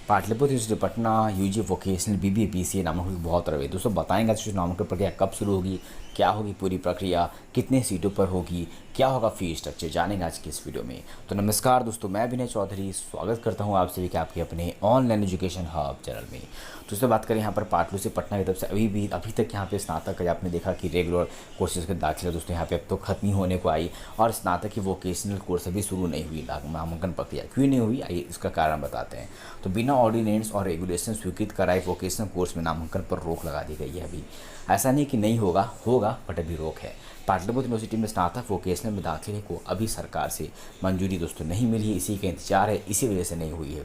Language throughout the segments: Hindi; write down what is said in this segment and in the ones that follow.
Pataliputra university Patna UG vocational BBA BCA नामांकन की बहुत तरह है दोस्तों। बताएंगे आज नामांकन प्रक्रिया कब शुरू होगी, क्या होगी पूरी प्रक्रिया, कितने सीटों पर होगी, क्या होगा फी स्ट्रक्चर, जानेंगे आज की इस वीडियो में। तो नमस्कार दोस्तों, मैं विनय चौधरी स्वागत करता हूं आप सभी के आपके अपने ऑनलाइन एजुकेशन हब चैनल में। दोस्तों बात करें यहाँ पर पाटलिपुत्र पटना की तरफ से अभी तक यहाँ पे स्नातक का आपने देखा कि रेगुलर कोर्सेज के दाखिला दोस्तों यहाँ पे अब तो खत्म ही होने को आई और स्नातक की वोकेशनल कोर्स अभी शुरू नहीं हुई। नामांकन प्रक्रिया क्यों नहीं हुई, आइए इसका कारण बताते हैं। तो बिना ऑर्डिनेंस और रेगुलेशन स्वीकृत कराए वोकेशनल कोर्स में नामांकन पर रोक लगा दी गई है। अभी ऐसा नहीं कि नहीं होगा बट अभी रोक है। पाटलिपुत्र यूनिवर्सिटी में स्नातक वोकेशनल में दाखिले को अभी सरकार से मंजूरी दोस्तों नहीं मिली है, इसी का इंतजार है, इसी वजह से नहीं हुई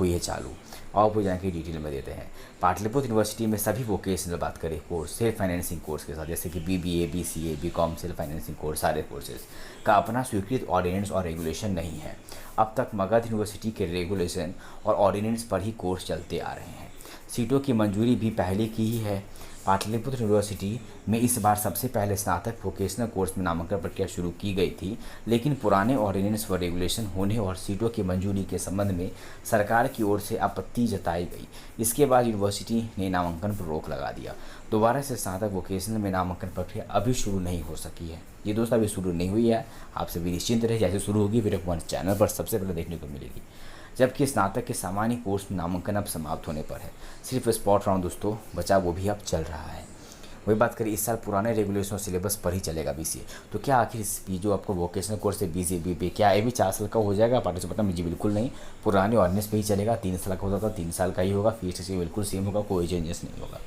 है चालू। और वो जानकारी डिटेल में देते हैं। पाटलिपुत्र यूनिवर्सिटी में सभी वोकेशनल बात करें कोर्स सेल्फ फाइनेंसिंग कोर्स के साथ, जैसे कि BBA, BCA, BCom, self financing course, सारे कोर्सेज का अपना स्वीकृत ऑर्डिनेंस और रेगुलेशन नहीं है। अब तक मगध यूनिवर्सिटी के रेगुलेशन और ऑर्डिनेंस पर ही कोर्स चलते आ रहे हैं। सीटों की मंजूरी भी पहले की ही है। पाटलिपुत्र यूनिवर्सिटी में इस बार सबसे पहले स्नातक वोकेशनल कोर्स में नामांकन प्रक्रिया शुरू की गई थी, लेकिन पुराने ऑर्डिनेंस व रेगुलेशन होने और सीटों की मंजूरी के संबंध में सरकार की ओर से आपत्ति जताई गई। इसके बाद यूनिवर्सिटी ने नामांकन पर रोक लगा दिया। दोबारा से स्नातक वोकेशनल में नामांकन प्रक्रिया अभी शुरू नहीं हो सकी है। ये दोस्त अभी शुरू नहीं हुई है, आप सभी निश्चिंत रहे, जैसे शुरू होगी वीडियो हमारे चैनल पर सबसे पहले देखने को मिलेगी। जबकि स्नातक के सामान्य कोर्स में नामांकन अब समाप्त होने पर है, सिर्फ स्पॉट राउंड दोस्तों बचा, वो भी अब चल रहा है। वही बात करें, इस साल पुराने रेगुलेशन और सिलेबस पर ही चलेगा बीसीए। तो क्या आखिर इस जो आपको वोकेशनल कोर्स है बीसीए बीबीए, क्या ये भी 4 साल का हो जाएगा पार्टिसिपेट पता? जी बिल्कुल नहीं, पुराने ऑर्डिनेंस पे ही चलेगा। 3 साल का होता था, 3 साल का ही होगा। फीस से बिल्कुल सेम होगा, कोई चेंजेस नहीं होगा।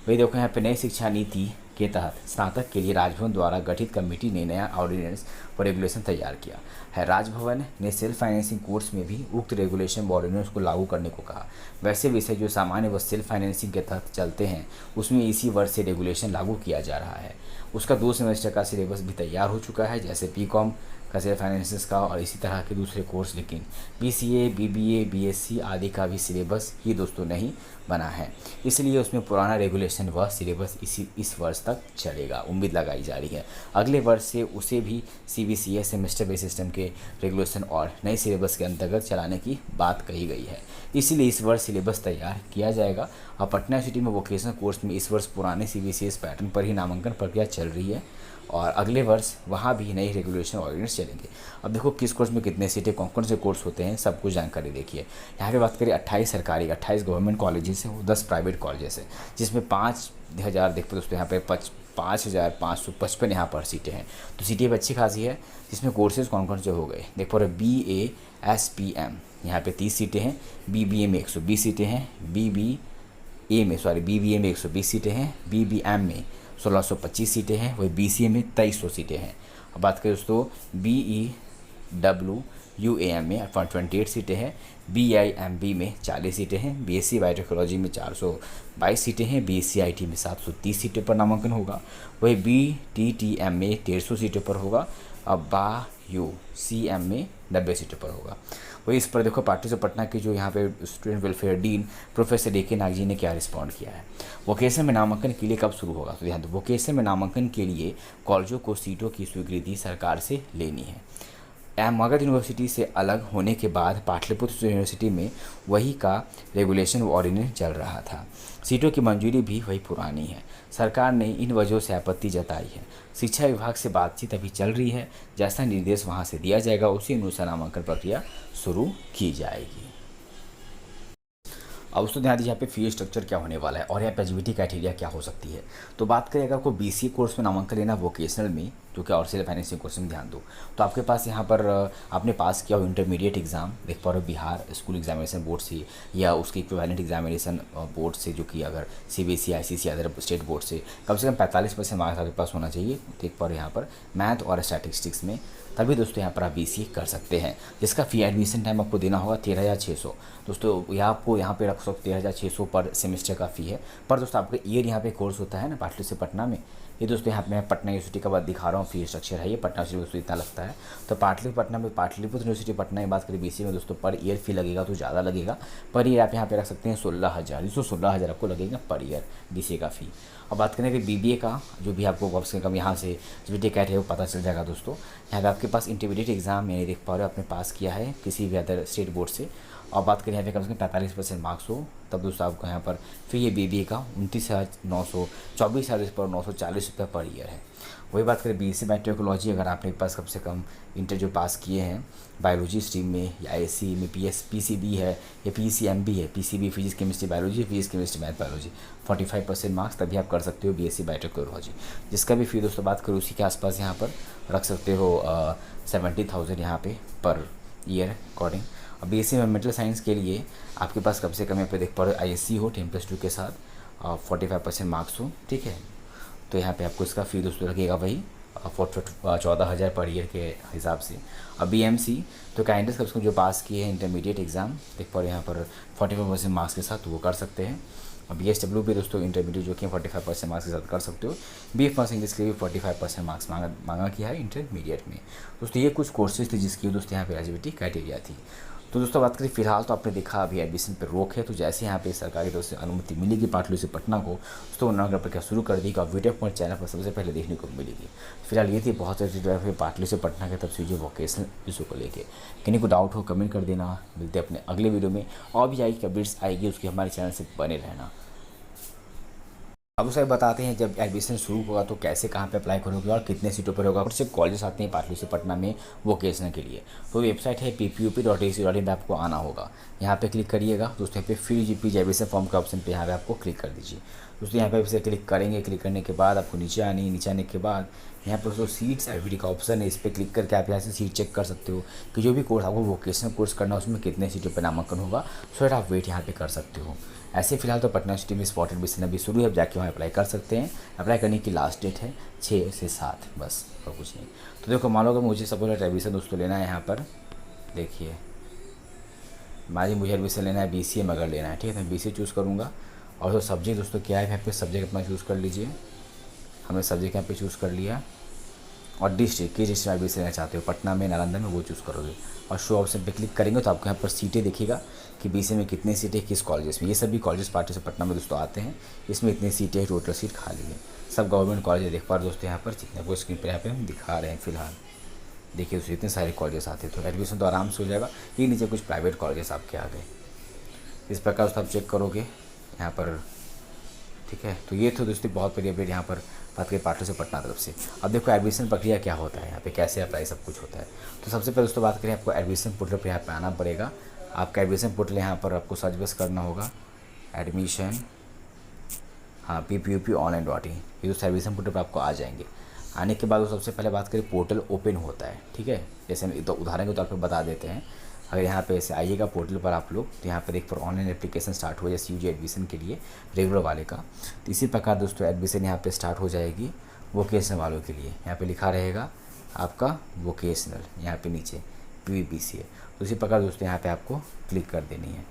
वही देखो यहाँ पे नई शिक्षा नीति के तहत स्नातक के लिए राजभवन द्वारा गठित कमेटी ने नया ऑर्डिनेंस और रेगुलेशन तैयार किया है। राजभवन ने सेल्फ फाइनेंसिंग कोर्स में भी उक्त रेगुलेशन ऑर्डिनेंस को लागू करने को कहा। वैसे विषय जो सामान्य व सेल्फ फाइनेंसिंग के तहत चलते हैं उसमें इसी वर्ष से रेगुलेशन लागू किया जा रहा है। उसका 2 सेमेस्टर का सिलेबस भी तैयार हो चुका है, जैसे बीकॉम का सेल्फ फाइनेंसिस का और इसी तरह के दूसरे कोर्स। लेकिन बीसीए, बीबीए, बीएससी आदि का भी सिलेबस ही दोस्तों नहीं बना है, इसलिए उसमें पुराना रेगुलेशन व सिलेबस इस वर्ष तक चलेगा। उम्मीद लगाई जा रही है अगले वर्ष से उसे भी सीबीसीएस सेमेस्टर बेस सिस्टम के रेगुलेशन और नए सिलेबस के अंतर्गत चलाने की बात कही गई है। इसीलिए इस वर्ष सिलेबस तैयार किया जाएगा। और पटना यूनिवर्सिटी में वोकेशनल कोर्स में इस वर्ष पुराने सीबीसीएस पैटर्न पर ही नामांकन प्रक्रिया चल रही है और अगले वर्ष वहाँ भी नई रेगुलेशन ऑर्डिनेंस चलेंगे। अब देखो किस कोर्स में कितने सीटें, कौन से कोर्स होते हैं, सब कुछ जानकारी देखिए। यहाँ पे बात करें 28 सरकारी, 28 गवर्नमेंट कॉलेजेस हैं, 10 प्राइवेट कॉलेजेस हैं, जिसमें 5000 देखो दोस्तों यहाँ पे 5555 यहाँ पर सीटें हैं। तो सीटें भी अच्छी खासी है। जिसमें कोर्सेज कौन से हो गए देख पा रहे, BASPM यहाँ पे 30 सीटें हैं, BBA में 120 सीटें हैं, BBA में 120 सीटें हैं, BBM में 1625 सीटें हैं, वही BCA में 2300 सीटें हैं। अब बात करें दोस्तों BEWUAM में 28 सीटें हैं, BIMB में 40 सीटें हैं, BSc बायोटेक्नोलॉजी में 422 सीटें हैं, BSc IT में 730 सीटों पर नामांकन होगा, वही BTTM में 150 सीटों पर होगा, अब BAYUCM में 90 सीटों पर होगा। वही इस पर देखो पार्टिसिपेट पटना के जो यहाँ पे student welfare dean professor AK नाग जी ने क्या रिस्पॉन्ड किया है। वोकेशनल में नामांकन के लिए कब शुरू होगा, तो ध्यान दो, वोकेशनल में नामांकन के लिए कॉलेजों को सीटों की स्वीकृति सरकार से लेनी है। मगध यूनिवर्सिटी से अलग होने के बाद पाटलिपुत्र यूनिवर्सिटी में वही का रेगुलेशन ऑर्डिनेंस चल रहा था। सीटों की मंजूरी भी वही पुरानी है। सरकार ने इन वजहों से आपत्ति जताई है। शिक्षा विभाग से बातचीत अभी चल रही है, जैसा निर्देश वहां से दिया जाएगा उसी अनुसार नामांकन प्रक्रिया शुरू की जाएगी। अब उसको ध्यान दीजिए यहाँ पे फी स्ट्रक्चर क्या होने वाला है और यहाँ पे एलिजिबिलिटी क्राइटेरिया क्या हो सकती है। तो बात करें अगर आपको BCA कोर्स में नामांकन लेना वोकेशनल में, जो कि और सेल्फ फाइनेंसिंग कोर्स में ध्यान दो, तो आपके पास यहाँ पर आपने पास किया हो इंटरमीडिएट एग्जाम देख पा रहे हो बिहार स्कूल एग्जामिनेशन बोर्ड से या उसके इक्विवेलेंट एग्जामिनेशन बोर्ड से, जो कि अगर CBSE ICC other state board से कम 45% मार्क्स आपके पास होना चाहिए। देख पा रहे हो यहाँ पर मैथ और स्टैटिस्टिक्स में, तभी दोस्तों यहाँ पर आप BCA कर सकते हैं, जिसका फ़ी एडमिशन टाइम आपको देना होगा 13,600 दोस्तों। यह आपको यहाँ पे रख सकते 13,600 पर सेमेस्टर का फ़ी है। पर दोस्तों आपका ईयर यहाँ पे कोर्स होता है ना पाटलिपुत्र पटना में, ये दोस्तों यहाँ पे मैं पटना यूनिवर्सिटी का बात दिखा रहा हूँ, फी स्ट्रक्चर है ये पटना यूनिवर्सिटी इतना लगता है। तो पाटलिपुत्र यूनिवर्सिटी पटना की बात करें BCA में दोस्तों पर ईयर फी लगेगा तो ज़्यादा लगेगा। पर ईयर आप यहाँ पे रख सकते हैं 16,000, 16,000 आपको लगेगा पर ईयर BCA का फ़ी। अब बात करें कि BBA का, जो भी आपको कम से कम यहाँ से एलिजिबिलिटी कैट है वो पता चल जाएगा दोस्तों। यहाँ पे आपके पास इंटरमीडिएट एग्जाम मैंने देख पा रहे हो आपने पास किया है किसी भी अदर स्टेट बोर्ड से और बात करें यहाँ पे कम से कम 45% मार्क्स हो तब दोस्तों आपको यहाँ पर फिर ये BBA का 29,900 24,940 रुपये पर ईयर है। वही बात करें BSc बायोटेक्नोलॉजी, अगर आपने पास कम से कम इंटर जो पास किए हैं बायोलॉजी स्ट्रीम में या ASC में PCB है या PCMB है, PCB physics chemistry biology, physics chemistry math biology, 45% marks तभी आप कर सकते हो BSc बायोटेक्नोलॉजी, जिसका भी फी दोस्तों बात करूँ उसी के आसपास यहाँ पर रख सकते हो 70,000 यहाँ पे पर ईयर अकॉर्डिंग। अब BSc मेंटल साइंस के लिए आपके पास कम से कम यहाँ पे देख पा रहे ISC हो 10+2 के साथ 45% मार्क्स हो, ठीक है। तो यहाँ पे आपको इसका फ़ी दोस्तों लगेगा वही 14,000 पर ईयर के हिसाब से। अब BMC तो कैंडिडेट्स कम से कम जो पास किए हैं इंटरमीडिएट एग्ज़ाम देख पा रहे यहाँ पर 45% मार्क्स के साथ वो कर सकते हैं। अब BSW भी दोस्तों इंटरमीडिएट जो कि 45% मार्क्स के साथ कर सकते हो। BF पास इंग्लिश के लिए भी 45% मार्क्स मांगा किया है इंटरमीडिएट में। दोस्तों ये कुछ कोर्सेज थे जिसकी दोस्तों यहाँ पे एलिजिबिलिटी क्राइटेरिया थी। तो दोस्तों बात करें फिलहाल तो आपने देखा अभी एडमिशन पर रोक है, तो जैसे यहाँ पे सरकारी तरफ से अनुमति मिलेगी पाटलिपुत्र पटना को तो उन्होंने प्रक्रिया शुरू कर दी, वीडियो पर चैनल पर सबसे पहले देखने को मिलेगी। फिलहाल ये थी बहुत सारी पाटलिपुत्र पटना की तरफ से जो वोकेशनल इशू को लेके। किन्हीं को डाउट हो कमेंट कर देना। मिलते हैं अपने अगले वीडियो में, और भी आएगी अपडेट्स आएगी उसकी हमारे चैनल से बने रहना। अब उसे बताते हैं जब एडमिशन शुरू होगा तो कैसे कहाँ पे अप्लाई करोगे और कितने सीटों पर होगा। और से कॉलेज आते हैं पाटलिपुत्र पटना में वोकेशनल के लिए, तो वेबसाइट है ppup.ac.in पे आपको आना होगा। यहाँ पे क्लिक करिएगा दोस्तों, यहाँ पे फिर GP एडमिशन फॉर्म का ऑप्शन पे यहाँ पे आपको क्लिक कर दीजिए दोस्तों। यहाँ पे इसे क्लिक करेंगे, क्लिक करने के बाद आपको नीचे आने के बाद यहाँ पर दोस्तों सीट्स एविडी का ऑप्शन है, इस पर क्लिक करके आप यहाँ से सीट चेक कर सकते हो कि जो भी कोर्स आपको वोकेशनल कोर्स करना है उसमें कितने सीटों पर नामांकन होगा, सो आप वेट यहाँ पे कर सकते हो। ऐसे फिलहाल तो पटना सिटी में स्पॉट एडमिशन अभी शुरू है, जाके वहाँ अप्लाई कर सकते हैं। अप्लाई करने की लास्ट डेट है 6 से 7, बस और कुछ नहीं। तो देखो मान लो कि मुझे सपोज एडमिशन दोस्तों लेना है, यहाँ पर देखिए मुझे एडमिशन लेना है BCA में अगर लेना है, ठीक है, तो मैं BCA चूज़ करूँगा। और जो सब्जेक्ट दोस्तों क्या है यहाँ पे सब्जेक्ट अपना चूज़ कर लीजिए। हमने सब्जेक्ट यहाँ पे चूज़ कर लिया और डिस्ट्रिक्ट किस डिस्ट्रिक्ट में एडमिशन लेना चाहते हो, पटना में नालंदा में, वो चूज़ करोगे और शो ऑप्शन पे क्लिक करेंगे तो आपको यहाँ पर सीटें दिखेगा कि BCA में कितनी सीटें किस कॉलेजेस में। ये सभी कॉलेज पाटलिपुत्र पटना में दोस्तों आते हैं, इसमें इतनी सीटें टोटल सीट खाली है, सब गवर्नमेंट कॉलेज देख पा रहे दोस्तों यहाँ पर जितने को स्क्रीन पर यहाँ पे हम दिखा रहे हैं फिलहाल। देखिए दोस्तों इतने सारे कॉलेजेस आते हैं तो एडमिशन तो आराम से हो जाएगा। ये नीचे कुछ प्राइवेट कॉलेजेस आपके आ गए, इस प्रकार दोस्तों आप चेक करोगे यहाँ पर, ठीक है। तो ये तो दोस्तों बहुत बड़ी अपडेट यहाँ पर बात करें पाटलिपुत्र पटना तरफ से। अब देखो एडमिशन प्रक्रिया क्या होता है, यहाँ पे कैसे अप्लाई सब कुछ होता है। तो सबसे पहले दोस्तों बात करें आपको एडमिशन पोर्टल पर यहाँ पे आना पड़ेगा। आपका एडमिशन पोर्टल यहाँ पर आपको सर्च बस करना होगा एडमिशन, हाँ ppup.online.in, ये दोस्तों एडमिशन पोर्टल पर आपको आ जाएंगे। आने के बाद वो सबसे पहले बात करें पोर्टल ओपन होता है, ठीक है। जैसे हम तो उदाहरण के तौर पर बता देते हैं, अगर यहाँ पे ऐसे आइएगा पोर्टल पर आप लोग तो यहाँ पर एक पर ऑनलाइन एप्लीकेशन स्टार्ट हो जैसे UG एडमिशन के लिए रेगुलर वाले का, तो इसी प्रकार दोस्तों एडमिशन यहाँ पे स्टार्ट हो जाएगी वोकेशनल वालों के लिए। यहाँ पे लिखा रहेगा आपका वोकेशनल, यहाँ पे नीचे PVPCA, तो इसी प्रकार दोस्तों यहाँ पे आपको क्लिक कर देनी है,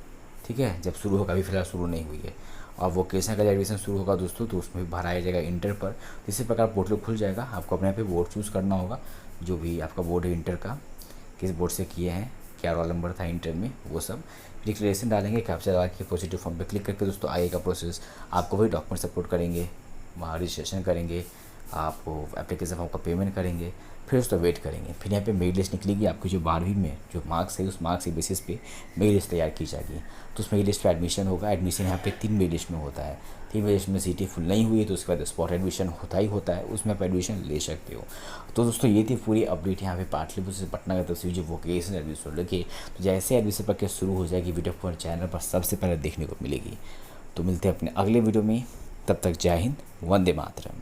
ठीक है। जब शुरू होगा, अभी फिलहाल शुरू नहीं हुई है। और वोकेशनल का एडमिशन शुरू होगा दोस्तों तो उसमें भी भराया जाएगा इंटर पर, तो इसी प्रकार पोर्टल खुल जाएगा। आपको अपने यहाँ पे बोर्ड चूज़ करना होगा, जो भी आपका बोर्ड है इंटर का, किस बोर्ड से किए हैं, क्या रोल नंबर था इंटर में, वो सब डिक्लेरेशन डालेंगे, कैप्चर लगा के पॉजिटिव फॉर्म पे क्लिक करके दोस्तों आएगा प्रोसेस। आपको वही डॉक्यूमेंट सपोर्ट करेंगे, वहाँ रजिस्ट्रेशन करेंगे, आपको एप्लीकेशन फॉर्म का पेमेंट करेंगे, फिर उसको वेट करेंगे। फिर यहाँ पे मेरिट लिस्ट निकलेगी आपकी, जो 12वीं में जो मार्क्स है उस मार्क्स के बेसिस पे मेरिट लिस्ट तैयार की जाएगी। तो उस मेरिट लिस्ट पे एडमिशन होगा। एडमिशन यहाँ पे 3 मेरिट लिस्ट में होता है। 3 मेरिट लिस्ट में सीटें फुल नहीं हुई है तो उसके बाद स्पॉट एडमिशन होता है, उसमें आप एडमिशन ले सकते हो। तो दोस्तों ये थी पूरी अपडेट यहाँ पे पाटलिपुत्र से पटना की तरफ से जो वोकेशनल एडमिशन लगे। तो जैसे एडमिशन प्रक्रिया शुरू हो जाएगी वीडियो पर चैनल पर सबसे पहले देखने को मिलेगी। तो मिलते हैं अपने अगले वीडियो में, तब तक जय हिंद, वंदे मातरम।